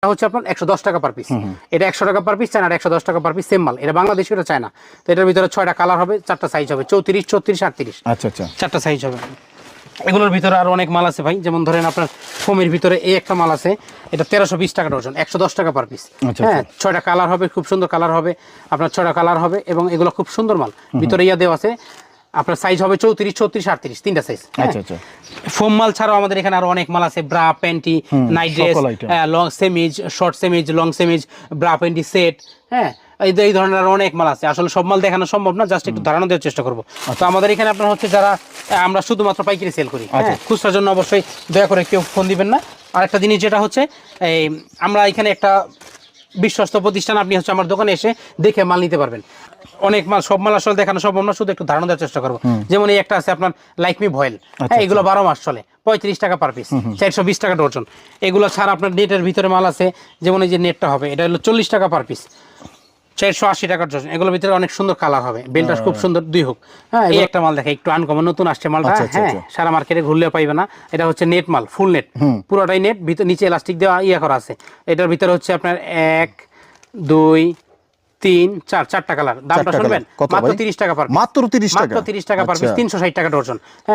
হচ্ছে আপনার 110 টাকা পার পিস, এটা 100 টাকা পার পিস, চায়না 110 টাকা পার পিস, সেম মাল। এটা বাংলাদেশি, এটা চায়না। তো এটার ভিতরে 6টা কালার হবে, 4টা সাইজ হবে, 34, 36, 38। আচ্ছা আচ্ছা, 4টা সাইজ হবে। এগুলোর ভিতরে আরো অনেক মাল আছে ভাই, যেমন ধরেন আপনার ফোমের ভিতরে এই একটা মাল আছে, এটা 1320 টাকা ডজন, 110 টাকা পার পিস। হ্যাঁ, 6টা কালার হবে, খুব সুন্দর কালার হবে আপনার, 6টা কালার হবে এবং এগুলো খুব সুন্দর মাল। ভিতরে ইয়া দেওয়া আছে, আপনার সাইজ হবে 34, 36, 38, 3টা সাইজ। আচ্ছা আচ্ছা। ফোম মাল ছাড়াও আমাদের এখানে আরো অনেক মাল আছে, bra, panty, night dress, long chemise, short chemise, long chemise, bra, panty set. হ্যাঁ, এই ধরনের আরো অনেক মাল আছে। আসলে সব মাল দেখানো সম্ভব না, জাস্ট একটু ধারণা দেওয়ার চেষ্টা করবো। তো আমাদের এখানে আপনার হচ্ছে যারা, আমরা শুধুমাত্র পাইকারি সেল করি, হ্যাঁ, খুচরার জন্য অবশ্যই দয়া করে কেউ ফোন দিবেন না। আরেকটা জিনিস যেটা হচ্ছে, এই আমরা এখানে একটা বিশ্বস্ত প্রতিষ্ঠান, আপনি হচ্ছে আমার দোকানে এসে দেখে মাল নিতে পারবেন। অনেক মাল, সব মাল আসলে দেখানো সম্ভব না, শুধু একটু ধারণা দেওয়ার চেষ্টা করবো। যেমন এই একটা আছে আপনার লাইকমি ভয়েল, হ্যাঁ, এগুলো 12 মাস চলে, 35 টাকা পার পিস, 420 টাকা ডজন। এগুলো ছাড়া আপনার নেটের ভিতরে মাল আছে, যেমন এই যে নেটটা হবে, এটা হলো 40 টাকা পার পিস, 480 টাকার ডজন। এগুলোর ভিতরে অনেক সুন্দর কালার হবে, বেলটা খুব সুন্দর, 2 হুক। হ্যাঁ, এই একটা মাল দেখে একটু আনকমন, নতুন আসছে মালটা। হ্যাঁ, সারা মার্কেটে ঘুরলেও পাইবে না। এটা হচ্ছে নেট মাল, ফুল নেট, পুরোটাই নেট, ভিতর নিচে এলাস্টিক দেওয়া ইয়া করা আছে। এটার ভিতরে হচ্ছে আপনার 1, 2, 3, 4, 4টা কালার। দামটা শুনবেন, মাত্র 30 টাকা পার পিস, মাত্র 30 টাকা, মাত্র 30 টাকা পার পিস, 360 টাকা ডজন। হ্যাঁ।